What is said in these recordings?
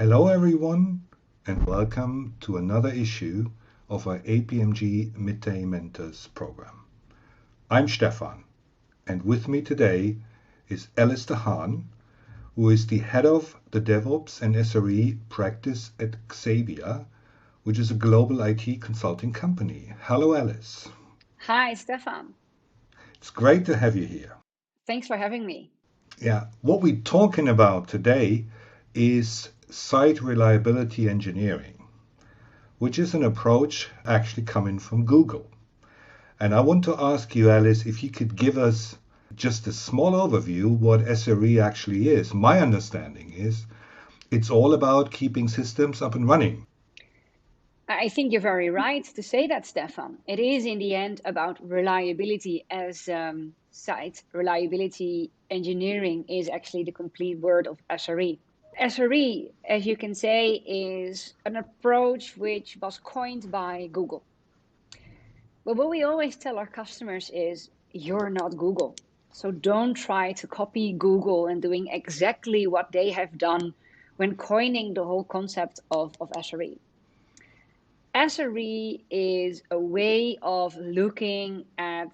Hello everyone, and welcome to another issue of our APMG Midday Mentors program. I'm Stephan, and with me today is Ellis de Haan, who is the head of the DevOps and SRE practice at XEBIA, which is a global IT consulting company. Hello, Ellis. Hi, Stephan. It's great to have you here. Thanks for having me. Yeah, what we're talking about today is Site Reliability Engineering, which is an approach actually coming from Google. And I want to ask you, Alice, if you could give us just a small overview what SRE actually is. My understanding is it's all about keeping systems up and running. I think you're very right to say that, Stephan. It is in the end about reliability, as Site Reliability Engineering is actually the complete word of SRE. SRE, as you can say, is an approach which was coined by Google. But what we always tell our customers is, you're not Google. So don't try to copy Google and doing exactly what they have done when coining the whole concept of SRE. SRE is a way of looking at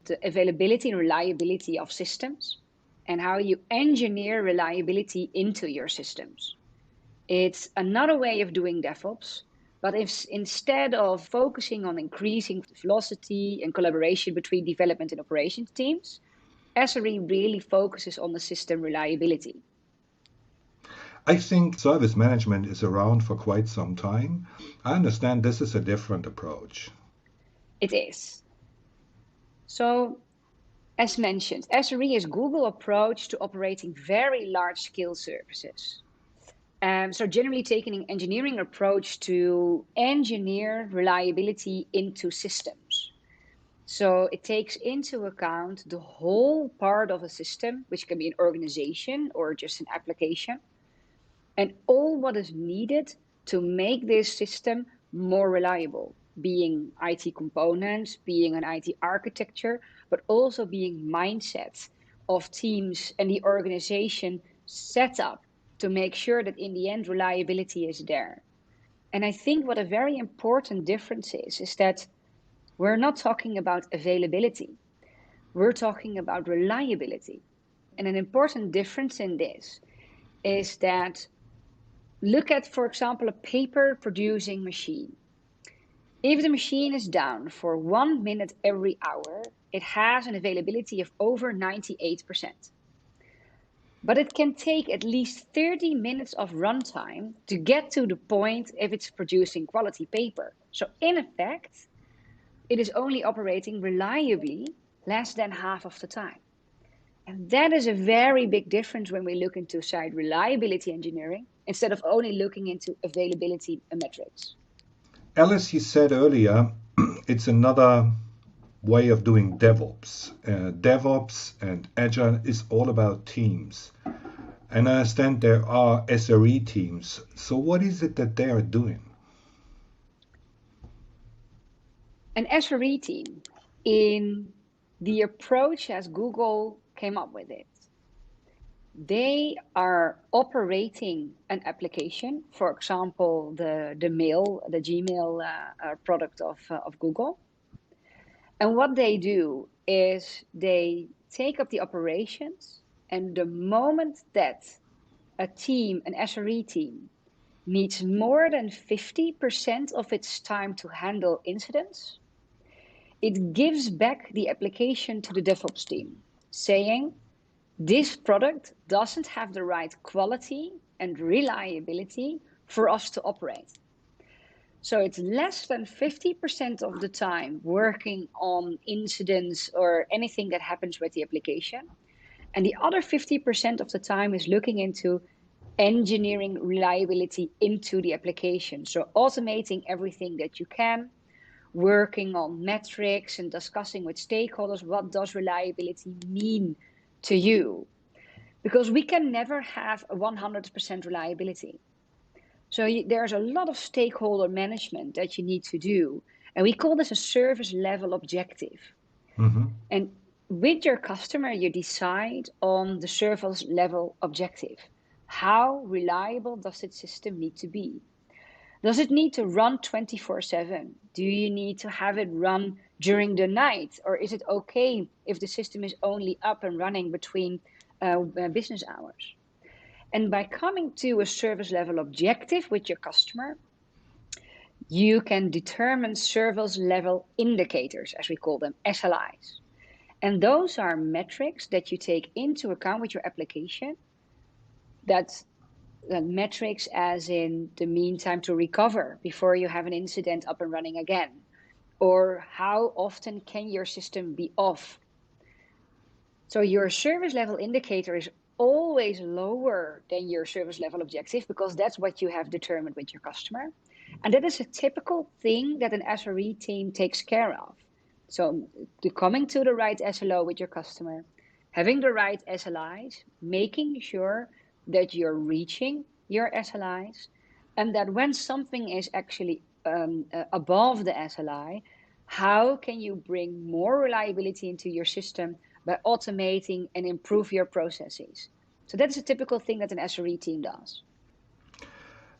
the availability and reliability of systems and how you engineer reliability into your systems. It's another way of doing DevOps, but if instead of focusing on increasing velocity and collaboration between development and operations teams, SRE really focuses on the system reliability. I think service management is around for quite some time. I understand this is a different approach. It is. So, as mentioned, SRE is Google's approach to operating very large-scale services. So generally taking an engineering approach to engineer reliability into systems. So it takes into account the whole part of a system, which can be an organization or just an application, and all what is needed to make this system more reliable, being IT components, being an IT architecture, but also being mindset of teams and the organization set up to make sure that in the end reliability is there. And I think what a very important difference is that we're not talking about availability, we're talking about reliability. And an important difference in this is that look at, for example, a paper producing machine. If the machine is down for 1 minute every hour, it has an availability of over 98%. But it can take at least 30 minutes of runtime to get to the point if it's producing quality paper. So in effect, it is only operating reliably less than half of the time. And that is a very big difference when we look into site reliability engineering instead of only looking into availability metrics. Alice, you said earlier, it's another way of doing DevOps. DevOps and Agile is all about teams. And I understand there are SRE teams. So what is it that they are doing? An SRE team, in the approach as Google came up with it, they are operating an application, for example, the Gmail product of Google. And what they do is they take up the operations, and the moment that a team, an SRE team, needs more than 50% of its time to handle incidents, it gives back the application to the DevOps team, saying, this product doesn't have the right quality and reliability for us to operate. So it's less than 50% of the time working on incidents or anything that happens with the application. And the other 50% of the time is looking into engineering reliability into the application. So automating everything that you can, working on metrics and discussing with stakeholders, what does reliability mean to you? Because we can never have a 100% reliability. So there's a lot of stakeholder management that you need to do. And we call this a service level objective. Mm-hmm. And with your customer, you decide on the service level objective. How reliable does its system need to be? Does it need to run 24/7? Do you need to have it run during the night? Or is it okay if the system is only up and running between business hours? And by coming to a service level objective with your customer, you can determine service level indicators, as we call them, SLIs. And those are metrics that you take into account with your application. That's metrics as in the mean time to recover before you have an incident up and running again, or how often can your system be off. So your service level indicator is always lower than your service level objective because that's what you have determined with your customer. And that is a typical thing that an SRE team takes care of. So coming to the right SLO with your customer, having the right SLIs, making sure that you're reaching your SLIs, and that when something is actually above the SLI, how can you bring more reliability into your system by automating and improve your processes? So that's a typical thing that an SRE team does.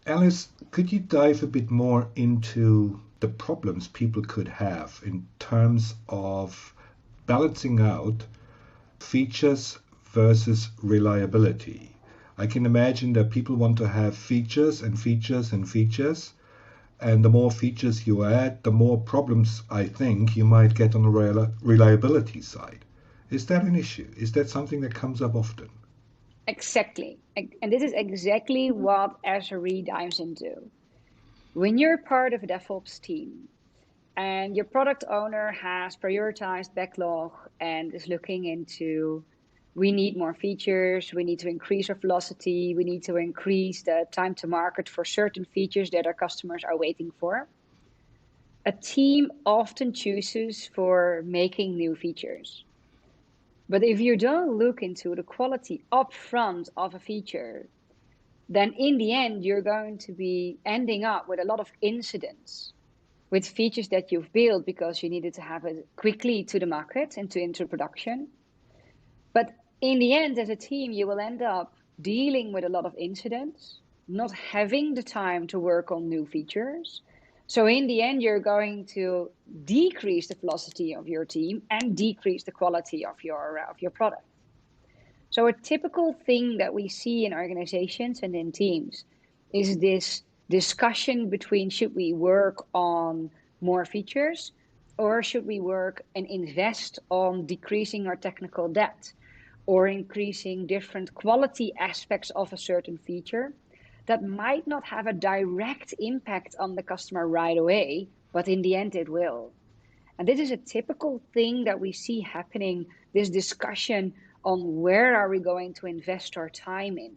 Alice, could you dive a bit more into the problems people could have in terms of balancing out features versus reliability? I can imagine that people want to have features and features and features, and the more features you add, the more problems I think you might get on the reliability side. Is that an issue? Is that something that comes up often? Exactly. And this is exactly what SRE dives into. When you're part of a DevOps team and your product owner has prioritized backlog and is looking into, we need more features, we need to increase our velocity, we need to increase the time to market for certain features that our customers are waiting for, a team often chooses for making new features. But if you don't look into the quality upfront of a feature, then in the end, you're going to be ending up with a lot of incidents with features that you've built because you needed to have it quickly to the market and into production. But in the end, as a team, you will end up dealing with a lot of incidents, not having the time to work on new features. So in the end, you're going to decrease the velocity of your team and decrease the quality of your product. So a typical thing that we see in organizations and in teams is this discussion between should we work on more features or should we work and invest on decreasing our technical debt or increasing different quality aspects of a certain feature that might not have a direct impact on the customer right away, but in the end it will. And this is a typical thing that we see happening, this discussion on where are we going to invest our time in.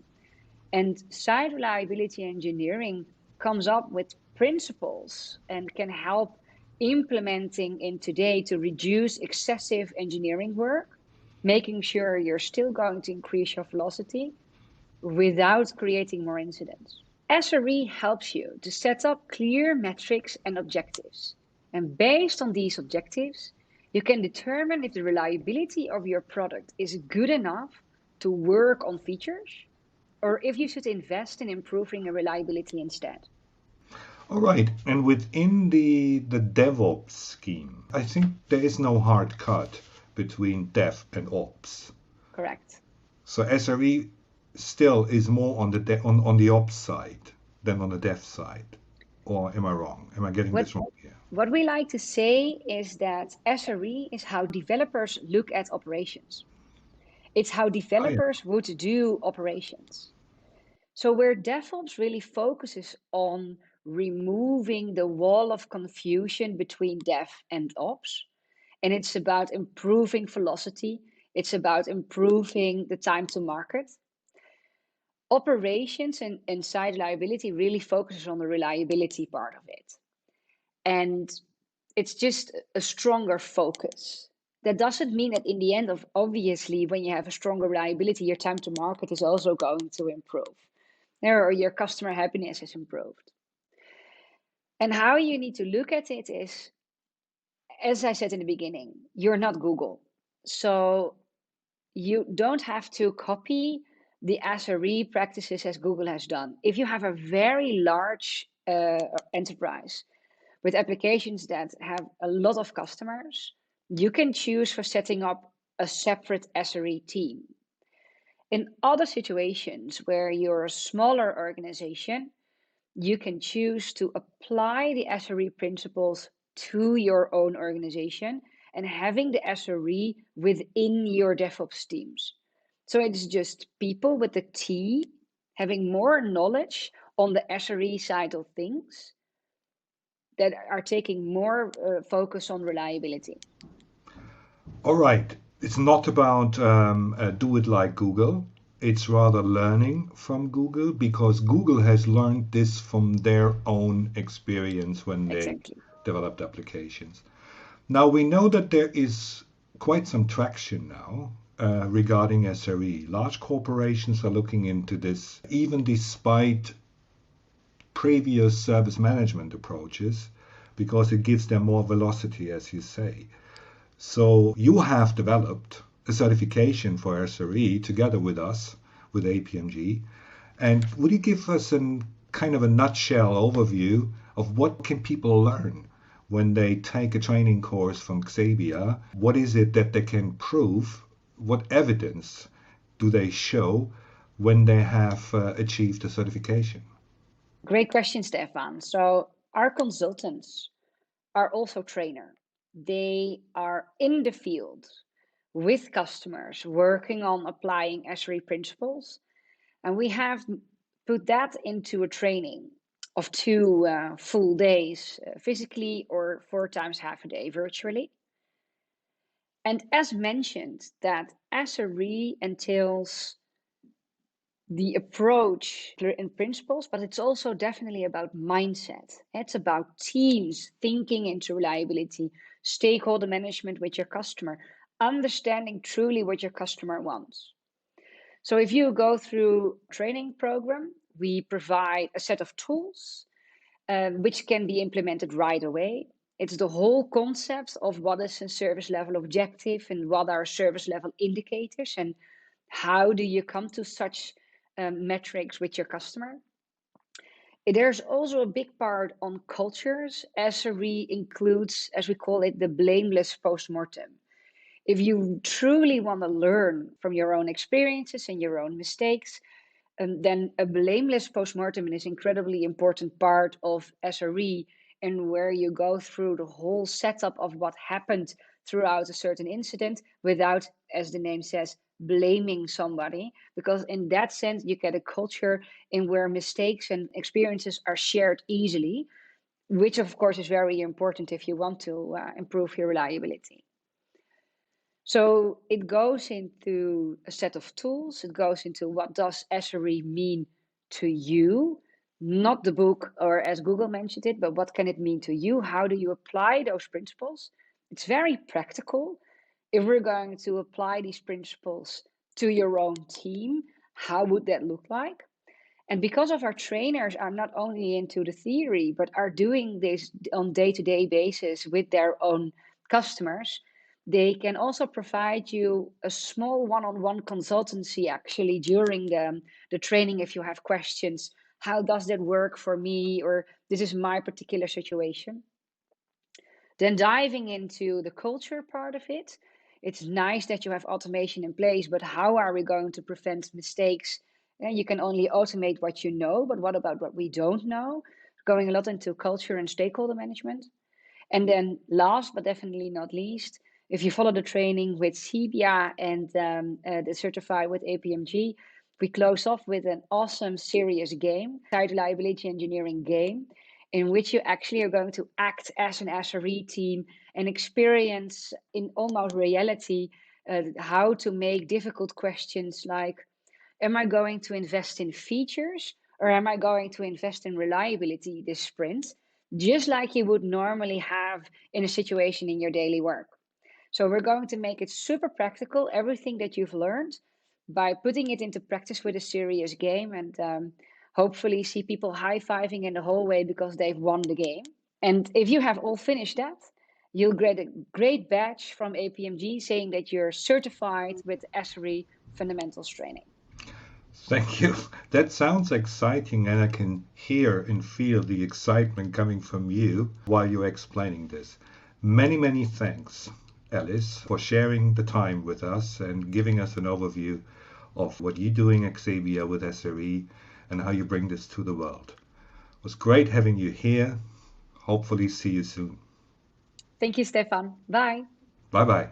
And site reliability engineering comes up with principles and can help implementing in today to reduce excessive engineering work, making sure you're still going to increase your velocity without creating more incidents. SRE helps you to set up clear metrics and objectives. And based on these objectives, you can determine if the reliability of your product is good enough to work on features or if you should invest in improving the reliability instead. All right, and within the DevOps scheme, I think there is no hard cut between Dev and Ops. Correct. So SRE still is more on the Ops side than on the Dev side. Or am I wrong? Am I getting this wrong here? What we like to say is that SRE is how developers look at operations. It's how developers would do operations. So where DevOps really focuses on removing the wall of confusion between dev and ops, and it's about improving velocity, it's about improving the time to market. Operations and site reliability really focuses on the reliability part of it. And it's just a stronger focus. That doesn't mean that in the end of obviously when you have a stronger reliability, your time to market is also going to improve. Or your customer happiness is improved. And how you need to look at it is, as I said in the beginning, you're not Google. So you don't have to copy the SRE practices as Google has done. If you have a very large enterprise with applications that have a lot of customers, you can choose for setting up a separate SRE team. In other situations where you're a smaller organization, you can choose to apply the SRE principles to your own organization and having the SRE within your DevOps teams. So it's just people with the T having more knowledge on the SRE side of things that are taking more focus on reliability. All right. It's not about do it like Google. It's rather learning from Google, because Google has learned this from their own experience when they developed applications. Now we know that there is quite some traction now regarding SRE. Large corporations are looking into this, even despite previous service management approaches, because it gives them more velocity, as you say. So you have developed a certification for SRE together with us, with APMG. And would you give us a kind of a nutshell overview of what can people learn when they take a training course from XEBIA? What is it that they can prove? What evidence do they show when they have achieved a certification? Great question, Stefan. So our consultants are also trainers. They are in the field with customers working on applying SRE principles. And we have put that into a training of 2 full days physically, or 4 times half a day virtually. And as mentioned, that SRE entails the approach and principles, but it's also definitely about mindset. It's about teams thinking into reliability, stakeholder management with your customer, understanding truly what your customer wants. So if you go through a training program, we provide a set of tools which can be implemented right away. It's the whole concept of what is a service level objective and what are service level indicators, and how do you come to such metrics with your customer. There's also a big part on cultures. SRE includes, as we call it, the blameless postmortem. If you truly want to learn from your own experiences and your own mistakes, then a blameless postmortem is an incredibly important part of SRE, and where you go through the whole setup of what happened throughout a certain incident without, as the name says, blaming somebody, because in that sense you get a culture in where mistakes and experiences are shared easily, which of course is very important if you want to improve your reliability. So it goes into a set of tools. It goes into what does SRE mean to you, not the book or as Google mentioned it, but what can it mean to you? How do you apply those principles? It's very practical. If we're going to apply these principles to your own team, how would that look like? And because of our trainers are not only into the theory, but are doing this on day-to-day basis with their own customers, they can also provide you a small one-on-one consultancy actually during the training if you have questions. How does that work for me? Or this is my particular situation. Then diving into the culture part of it, it's nice that you have automation in place, but how are we going to prevent mistakes? You can only automate what you know, but what about what we don't know? Going a lot into culture and stakeholder management. And then last, but definitely not least, if you follow the training with XEBIA and the certified with APMG, we close off with an awesome serious game, Site Reliability Engineering game, in which you actually are going to act as an SRE team and experience in almost reality how to make difficult questions like, am I going to invest in features or am I going to invest in reliability this sprint? Just like you would normally have in a situation in your daily work. So we're going to make it super practical, everything that you've learned, by putting it into practice with a serious game, and hopefully see people high-fiving in the hallway because they've won the game. And if you have all finished that, you'll get a great badge from APMG saying that you're certified with SRE Fundamentals training. Thank you. That sounds exciting, and I can hear and feel the excitement coming from you while you're explaining this. Many, many thanks, Ellis, for sharing the time with us and giving us an overview of what you're doing at XEBIA with SRE and how you bring this to the world. It was great having you here. Hopefully see you soon. Thank you, Stefan. Bye. Bye-bye.